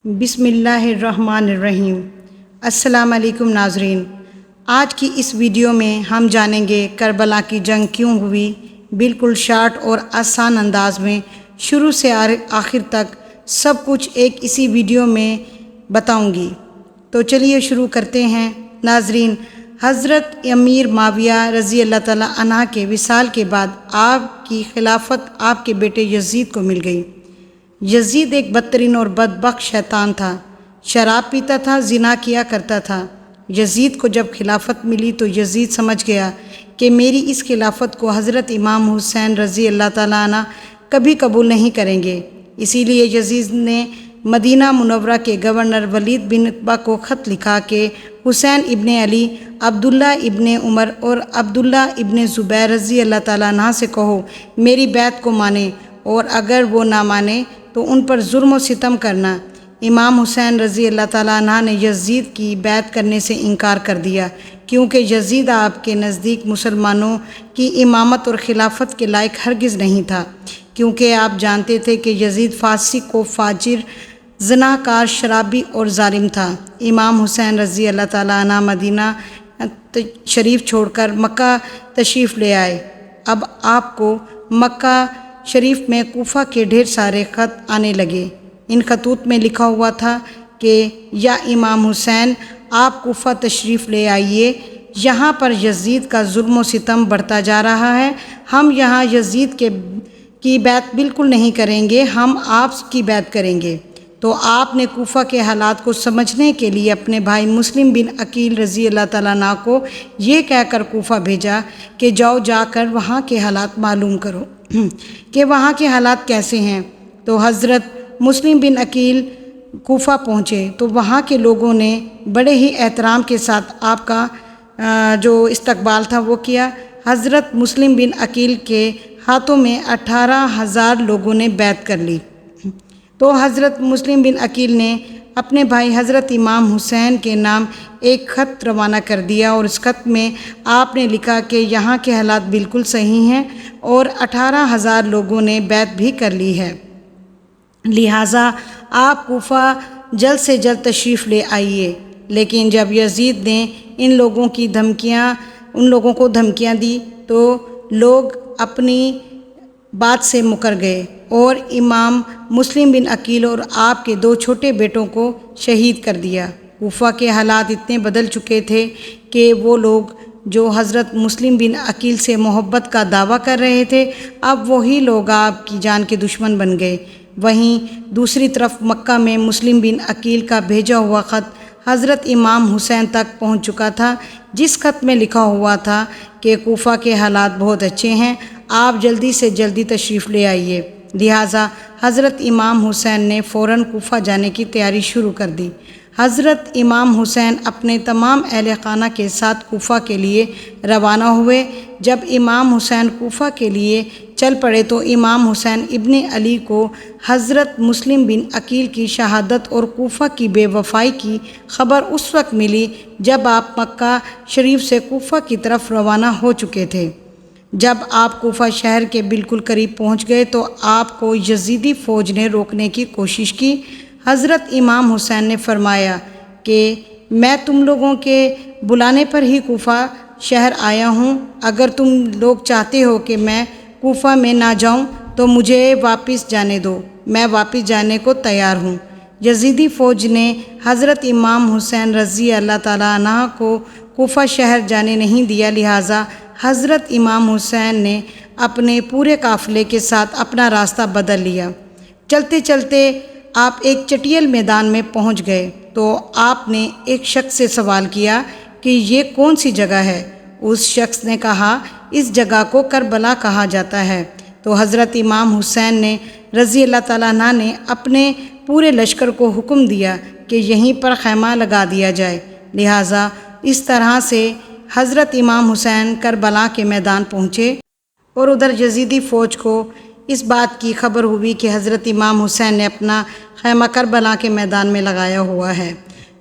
بسم اللہ الرحمن الرحیم۔ السلام علیکم ناظرین، آج کی اس ویڈیو میں ہم جانیں گے کربلا کی جنگ کیوں ہوئی، بالکل شارٹ اور آسان انداز میں شروع سے آخر تک سب کچھ ایک اسی ویڈیو میں بتاؤں گی۔ تو چلیے شروع کرتے ہیں۔ ناظرین، حضرت امیر معاویہ رضی اللہ تعالیٰ عنہ کے وصال کے بعد آپ کی خلافت آپ کے بیٹے یزید کو مل گئی۔ یزید ایک بدترین اور بدبخت شیطان تھا، شراب پیتا تھا، زنا کیا کرتا تھا۔ یزید کو جب خلافت ملی تو یزید سمجھ گیا کہ میری اس خلافت کو حضرت امام حسین رضی اللہ تعالیٰ عنہ کبھی قبول نہیں کریں گے۔ اسی لیے یزید نے مدینہ منورہ کے گورنر ولید بن عتبہ کو خط لکھا کہ حسین ابن علی، عبداللہ ابن عمر اور عبداللہ ابن زبیر رضی اللہ تعالیٰ عنہ سے کہو میری بیعت کو مانیں، اور اگر وہ نہ مانے تو ان پر ظلم و ستم کرنا۔ امام حسین رضی اللہ تعالیٰ عنہ نے یزید کی بیعت کرنے سے انکار کر دیا، کیونکہ یزید آپ کے نزدیک مسلمانوں کی امامت اور خلافت کے لائق ہرگز نہیں تھا، کیونکہ آپ جانتے تھے کہ یزید فاسق و فاجر، زناکار، شرابی اور ظالم تھا۔ امام حسین رضی اللہ تعالیٰ عنہ مدینہ شریف چھوڑ کر مکہ تشریف لے آئے۔ اب آپ کو مکہ شریف میں کوفہ کے ڈھیر سارے خط آنے لگے۔ ان خطوط میں لکھا ہوا تھا کہ یا امام حسین، آپ کوفہ تشریف لے آئیے، یہاں پر یزید کا ظلم و ستم بڑھتا جا رہا ہے، ہم یہاں یزید کی بیعت بالکل نہیں کریں گے، ہم آپ کی بیعت کریں گے۔ تو آپ نے کوفہ کے حالات کو سمجھنے کے لیے اپنے بھائی مسلم بن عقیل رضی اللہ تعالیٰ عنہ کو یہ کہہ کر کوفہ بھیجا کہ جاؤ، جا کر وہاں کے حالات معلوم کرو کہ وہاں کے حالات کیسے ہیں۔ تو حضرت مسلم بن عقیل کوفہ پہنچے تو وہاں کے لوگوں نے بڑے ہی احترام کے ساتھ آپ کا جو استقبال تھا وہ کیا۔ حضرت مسلم بن عقیل کے ہاتھوں میں 18,000 لوگوں نے بیعت کر لی۔ تو حضرت مسلم بن عقیل نے اپنے بھائی حضرت امام حسین کے نام ایک خط روانہ کر دیا، اور اس خط میں آپ نے لکھا کہ یہاں کے حالات بالکل صحیح ہیں اور 18,000 لوگوں نے بیعت بھی کر لی ہے، لہٰذا آپ کوفہ جلد سے جلد تشریف لے آئیے۔ لیکن جب یزید نے ان لوگوں کو دھمکیاں دی تو لوگ اپنی بات سے مکر گئے اور امام مسلم بن عقیل اور آپ کے 2 چھوٹے بیٹوں کو شہید کر دیا۔ کوفہ کے حالات اتنے بدل چکے تھے کہ وہ لوگ جو حضرت مسلم بن عقیل سے محبت کا دعویٰ کر رہے تھے، اب وہی لوگ آپ کی جان کے دشمن بن گئے۔ وہیں دوسری طرف مکہ میں مسلم بن عقیل کا بھیجا ہوا خط حضرت امام حسین تک پہنچ چکا تھا، جس خط میں لکھا ہوا تھا کہ کوفہ کے حالات بہت اچھے ہیں، آپ جلدی سے جلدی تشریف لے آئیے۔ لہٰذا حضرت امام حسین نے فوراً کوفہ جانے کی تیاری شروع کر دی۔ حضرت امام حسین اپنے تمام اہل خانہ کے ساتھ کوفہ کے لیے روانہ ہوئے۔ جب امام حسین کوفہ کے لیے چل پڑے تو امام حسین ابن علی کو حضرت مسلم بن عقیل کی شہادت اور کوفہ کی بے وفائی کی خبر اس وقت ملی جب آپ مکہ شریف سے کوفہ کی طرف روانہ ہو چکے تھے۔ جب آپ کوفہ شہر کے بالکل قریب پہنچ گئے تو آپ کو یزیدی فوج نے روکنے کی کوشش کی۔ حضرت امام حسین نے فرمایا کہ میں تم لوگوں کے بلانے پر ہی کوفہ شہر آیا ہوں، اگر تم لوگ چاہتے ہو کہ میں کوفہ میں نہ جاؤں تو مجھے واپس جانے دو، میں واپس جانے کو تیار ہوں۔ یزیدی فوج نے حضرت امام حسین رضی اللہ تعالیٰ عنہ کو کوفہ شہر جانے نہیں دیا، لہٰذا حضرت امام حسین نے اپنے پورے قافلے کے ساتھ اپنا راستہ بدل لیا۔ چلتے چلتے آپ ایک چٹیل میدان میں پہنچ گئے تو آپ نے ایک شخص سے سوال کیا کہ یہ کون سی جگہ ہے؟ اس شخص نے کہا اس جگہ کو کربلا کہا جاتا ہے۔ تو حضرت امام حسین نے رضی اللہ تعالیٰ عنہ نے اپنے پورے لشکر کو حکم دیا کہ یہیں پر خیمہ لگا دیا جائے، لہٰذا اس طرح سے حضرت امام حسین کربلا کے میدان پہنچے، اور ادھر یزیدی فوج کو اس بات کی خبر ہوئی کہ حضرت امام حسین نے اپنا خیمہ کربلا کے میدان میں لگایا ہوا ہے۔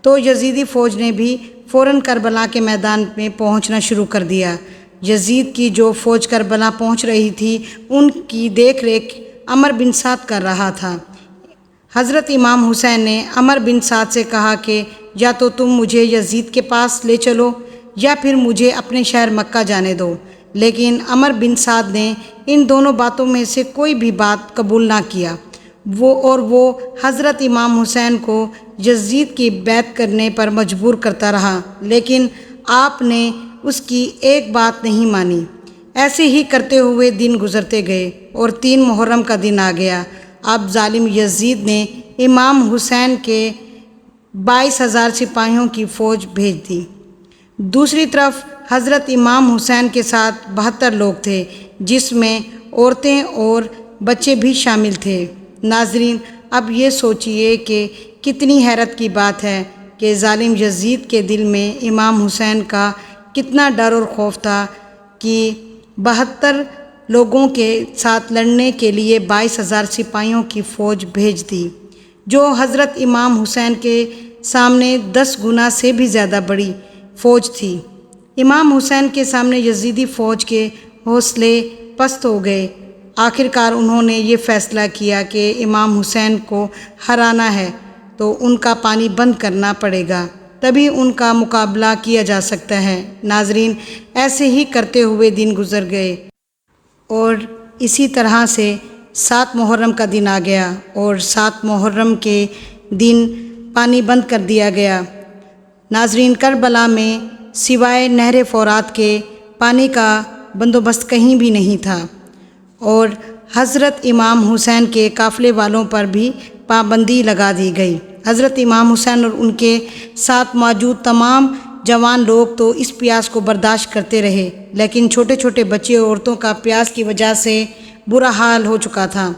تو یزیدی فوج نے بھی فوراً کربلا کے میدان میں پہنچنا شروع کر دیا۔ یزید کی جو فوج کربلا پہنچ رہی تھی ان کی دیکھ ریکھ عمر بن سعد کر رہا تھا۔ حضرت امام حسین نے عمر بن سعد سے کہا کہ یا تو تم مجھے یزید کے پاس لے چلو یا پھر مجھے اپنے شہر مکہ جانے دو، لیکن عمر بن سعد نے ان دونوں باتوں میں سے کوئی بھی بات قبول نہ کیا۔ وہ حضرت امام حسین کو یزید کی بیعت کرنے پر مجبور کرتا رہا، لیکن آپ نے اس کی ایک بات نہیں مانی۔ ایسے ہی کرتے ہوئے دن گزرتے گئے اور 3 محرم کا دن آ گیا۔ اب ظالم یزید نے امام حسین کے 22,000 سپاہیوں کی فوج بھیج دی۔ دوسری طرف حضرت امام حسین کے ساتھ 72 لوگ تھے، جس میں عورتیں اور بچے بھی شامل تھے۔ ناظرین، اب یہ سوچئے کہ کتنی حیرت کی بات ہے کہ ظالم یزید کے دل میں امام حسین کا کتنا ڈر اور خوف تھا کہ 72 لوگوں کے ساتھ لڑنے کے لیے 22,000 سپاہیوں کی فوج بھیج دی، جو حضرت امام حسین کے سامنے 10 گنا سے بھی زیادہ بڑی فوج تھی۔ امام حسین کے سامنے یزیدی فوج کے حوصلے پست ہو گئے۔ آخرکار انہوں نے یہ فیصلہ کیا کہ امام حسین کو ہرانا ہے تو ان کا پانی بند کرنا پڑے گا، تبھی ان کا مقابلہ کیا جا سکتا ہے۔ ناظرین، ایسے ہی کرتے ہوئے دن گزر گئے اور اسی طرح سے 7 محرم کا دن آ گیا اور 7 محرم کے دن پانی بند کر دیا گیا۔ ناظرین، کربلا میں سوائے نہر فرات کے پانی کا بندوبست کہیں بھی نہیں تھا اور حضرت امام حسین کے قافلے والوں پر بھی پابندی لگا دی گئی۔ حضرت امام حسین اور ان کے ساتھ موجود تمام جوان لوگ تو اس پیاس کو برداشت کرتے رہے، لیکن چھوٹے چھوٹے بچے اور عورتوں کا پیاس کی وجہ سے برا حال ہو چکا تھا۔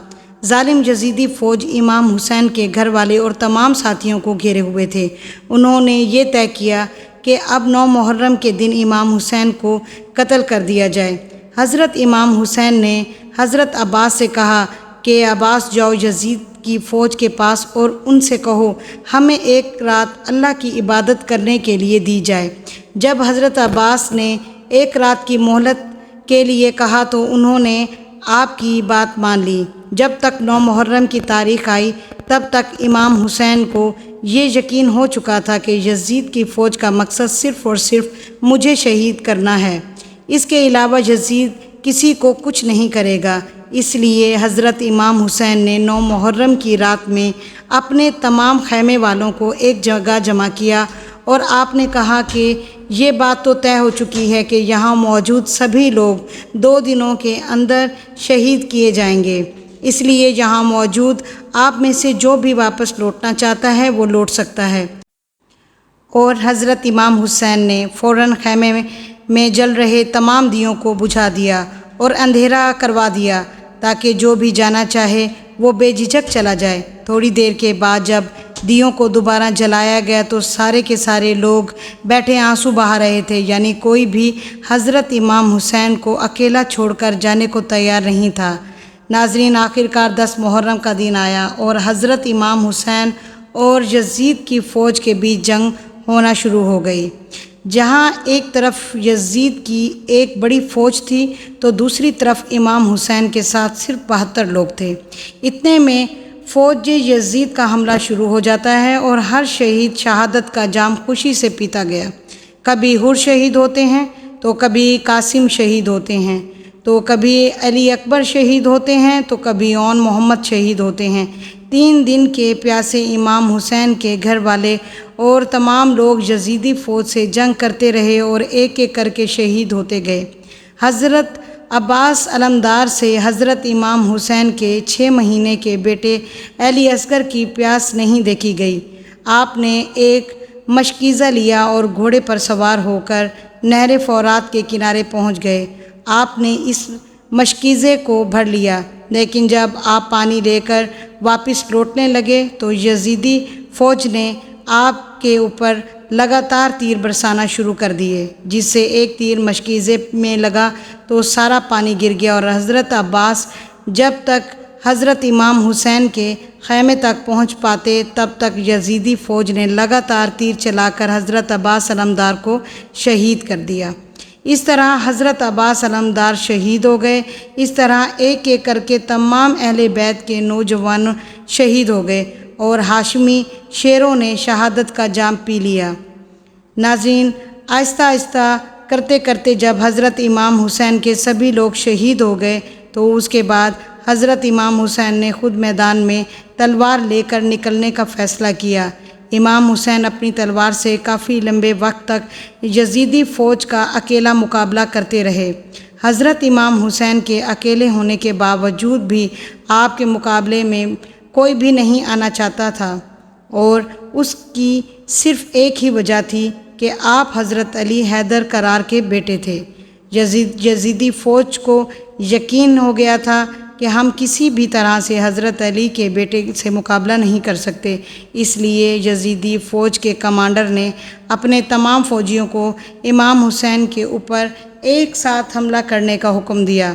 ظالم یزیدی فوج امام حسین کے گھر والے اور تمام ساتھیوں کو گھیرے ہوئے تھے۔ انہوں نے یہ طے کیا کہ اب 9 محرم کے دن امام حسین کو قتل کر دیا جائے۔ حضرت امام حسین نے حضرت عباس سے کہا کہ عباس، جاؤ یزید کی فوج کے پاس اور ان سے کہو ہمیں ایک رات اللہ کی عبادت کرنے کے لیے دی جائے۔ جب حضرت عباس نے 1 رات کی مہلت کے لیے کہا تو انہوں نے آپ کی بات مان لی۔ جب تک 9 محرم کی تاریخ آئی تب تک امام حسین کو یہ یقین ہو چکا تھا کہ یزید کی فوج کا مقصد صرف اور صرف مجھے شہید کرنا ہے، اس کے علاوہ یزید کسی کو کچھ نہیں کرے گا۔ اس لیے حضرت امام حسین نے 9 محرم کی رات میں اپنے تمام خیمے والوں کو ایک جگہ جمع کیا اور آپ نے کہا کہ یہ بات تو طے ہو چکی ہے کہ یہاں موجود سبھی لوگ 2 دنوں کے اندر شہید کیے جائیں گے، اس لیے یہاں موجود آپ میں سے جو بھی واپس لوٹنا چاہتا ہے وہ لوٹ سکتا ہے۔ اور حضرت امام حسین نے فوراً خیمے میں جل رہے تمام دیوں کو بجھا دیا اور اندھیرا کروا دیا تاکہ جو بھی جانا چاہے وہ بے جھجک چلا جائے۔ تھوڑی دیر کے بعد جب دیوں کو دوبارہ جلایا گیا تو سارے کے سارے لوگ بیٹھے آنسو بہا رہے تھے، یعنی کوئی بھی حضرت امام حسین کو اکیلا چھوڑ کر جانے کو تیار نہیں تھا۔ ناظرین، آخرکار 10 محرم کا دن آیا اور حضرت امام حسین اور یزید کی فوج کے بیچ جنگ ہونا شروع ہو گئی۔ جہاں ایک طرف یزید کی ایک بڑی فوج تھی تو دوسری طرف امام حسین کے ساتھ صرف 72 لوگ تھے۔ اتنے میں فوج یزید کا حملہ شروع ہو جاتا ہے اور ہر شہید شہادت کا جام خوشی سے پیتا گیا۔ کبھی حر شہید ہوتے ہیں تو کبھی قاسم شہید ہوتے ہیں تو کبھی علی اکبر شہید ہوتے ہیں تو کبھی اون محمد شہید ہوتے ہیں۔ 3 دن کے پیاسے امام حسین کے گھر والے اور تمام لوگ یزیدی فوج سے جنگ کرتے رہے اور ایک ایک کر کے شہید ہوتے گئے۔ حضرت عباس علمدار سے حضرت امام حسین کے 6 مہینے کے بیٹے علی اصغر کی پیاس نہیں دیکھی گئی۔ آپ نے ایک مشکیزہ لیا اور گھوڑے پر سوار ہو کر نہر فرات کے کنارے پہنچ گئے۔ آپ نے اس مشکیزے کو بھر لیا، لیکن جب آپ پانی لے کر واپس لوٹنے لگے تو یزیدی فوج نے آپ کے اوپر لگاتار تیر برسانا شروع کر دیے، جس سے ایک تیر مشکیزے میں لگا تو سارا پانی گر گیا اور حضرت عباس جب تک حضرت امام حسین کے خیمے تک پہنچ پاتے تب تک یزیدی فوج نے لگاتار تیر چلا کر حضرت عباس علمدار کو شہید کر دیا۔ اس طرح حضرت عباس علمدار شہید ہو گئے۔ اس طرح ایک ایک کر کے تمام اہل بیت کے نوجوان شہید ہو گئے اور ہاشمی شیروں نے شہادت کا جام پی لیا۔ ناظرین، آہستہ آہستہ کرتے کرتے جب حضرت امام حسین کے سبھی لوگ شہید ہو گئے تو اس کے بعد حضرت امام حسین نے خود میدان میں تلوار لے کر نکلنے کا فیصلہ کیا۔ امام حسین اپنی تلوار سے کافی لمبے وقت تک یزیدی فوج کا اکیلا مقابلہ کرتے رہے۔ حضرت امام حسین کے اکیلے ہونے کے باوجود بھی آپ کے مقابلے میں کوئی بھی نہیں آنا چاہتا تھا، اور اس کی صرف ایک ہی وجہ تھی کہ آپ حضرت علی حیدر کرار کے بیٹے تھے۔ یزیدی فوج کو یقین ہو گیا تھا کہ ہم کسی بھی طرح سے حضرت علی کے بیٹے سے مقابلہ نہیں کر سکتے، اس لیے یزیدی فوج کے کمانڈر نے اپنے تمام فوجیوں کو امام حسین کے اوپر ایک ساتھ حملہ کرنے کا حکم دیا۔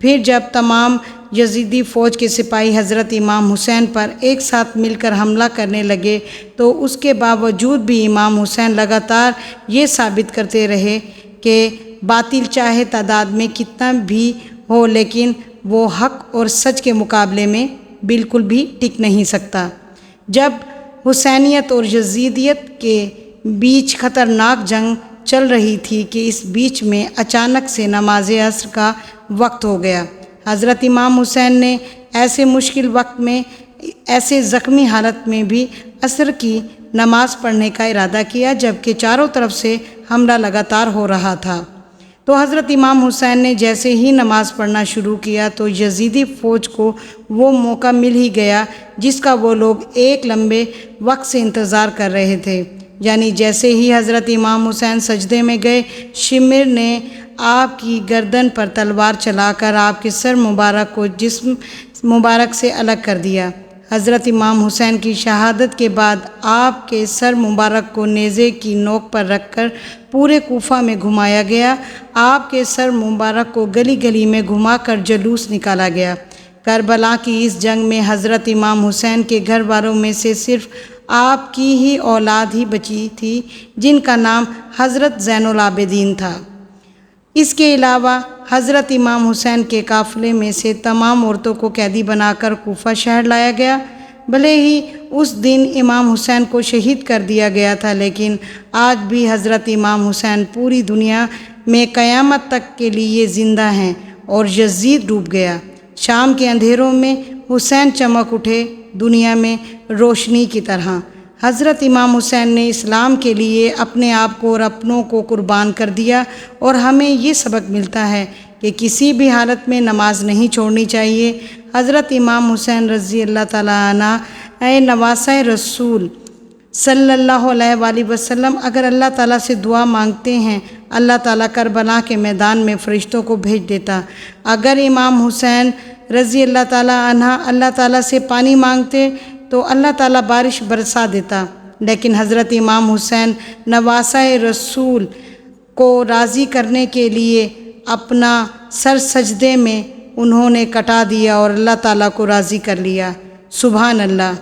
پھر جب تمام یزیدی فوج کے سپاہی حضرت امام حسین پر ایک ساتھ مل کر حملہ کرنے لگے تو اس کے باوجود بھی امام حسین لگاتار یہ ثابت کرتے رہے کہ باطل چاہے تعداد میں کتنا بھی ہو لیکن وہ حق اور سچ کے مقابلے میں بالکل بھی ٹک نہیں سکتا۔ جب حسینیت اور یزیدیت کے بیچ خطرناک جنگ چل رہی تھی کہ اس بیچ میں اچانک سے نماز عصر کا وقت ہو گیا۔ حضرت امام حسین نے ایسے مشکل وقت میں، ایسے زخمی حالت میں بھی عصر کی نماز پڑھنے کا ارادہ کیا جبکہ چاروں طرف سے حملہ لگاتار ہو رہا تھا۔ تو حضرت امام حسین نے جیسے ہی نماز پڑھنا شروع کیا تو یزیدی فوج کو وہ موقع مل ہی گیا جس کا وہ لوگ ایک لمبے وقت سے انتظار کر رہے تھے، یعنی جیسے ہی حضرت امام حسین سجدے میں گئے، شمر نے آپ کی گردن پر تلوار چلا کر آپ کے سر مبارک کو جسم مبارک سے الگ کر دیا۔ حضرت امام حسین کی شہادت کے بعد آپ کے سر مبارک کو نیزے کی نوک پر رکھ کر پورے کوفہ میں گھمایا گیا۔ آپ کے سر مبارک کو گلی گلی میں گھما کر جلوس نکالا گیا۔ کربلا کی اس جنگ میں حضرت امام حسین کے گھر والوں میں سے صرف آپ کی ہی اولاد ہی بچی تھی جن کا نام حضرت زین العابدین تھا۔ اس کے علاوہ حضرت امام حسین کے قافلے میں سے تمام عورتوں کو قیدی بنا کر کوفہ شہر لایا گیا۔ بھلے ہی اس دن امام حسین کو شہید کر دیا گیا تھا لیکن آج بھی حضرت امام حسین پوری دنیا میں قیامت تک کے لیے زندہ ہیں اور یزید ڈوب گیا۔ شام کے اندھیروں میں حسین چمک اٹھے دنیا میں روشنی کی طرح۔ حضرت امام حسین نے اسلام کے لیے اپنے آپ کو اور اپنوں کو قربان کر دیا، اور ہمیں یہ سبق ملتا ہے کہ کسی بھی حالت میں نماز نہیں چھوڑنی چاہیے۔ حضرت امام حسین رضی اللہ تعالیٰ عنہ اے نواسۂ رسول صلی اللہ علیہ وآلہ وسلم، اگر اللہ تعالیٰ سے دعا مانگتے ہیں اللہ تعالیٰ کربلا کے میدان میں فرشتوں کو بھیج دیتا۔ اگر امام حسین رضی اللہ تعالیٰ عنہ اللہ تعالیٰ سے پانی مانگتے تو اللہ تعالیٰ بارش برسا دیتا، لیکن حضرت امام حسین نواسۂ رسول کو راضی کرنے کے لیے اپنا سر سجدے میں انہوں نے کٹا دیا اور اللہ تعالیٰ کو راضی کر لیا۔ سبحان اللہ۔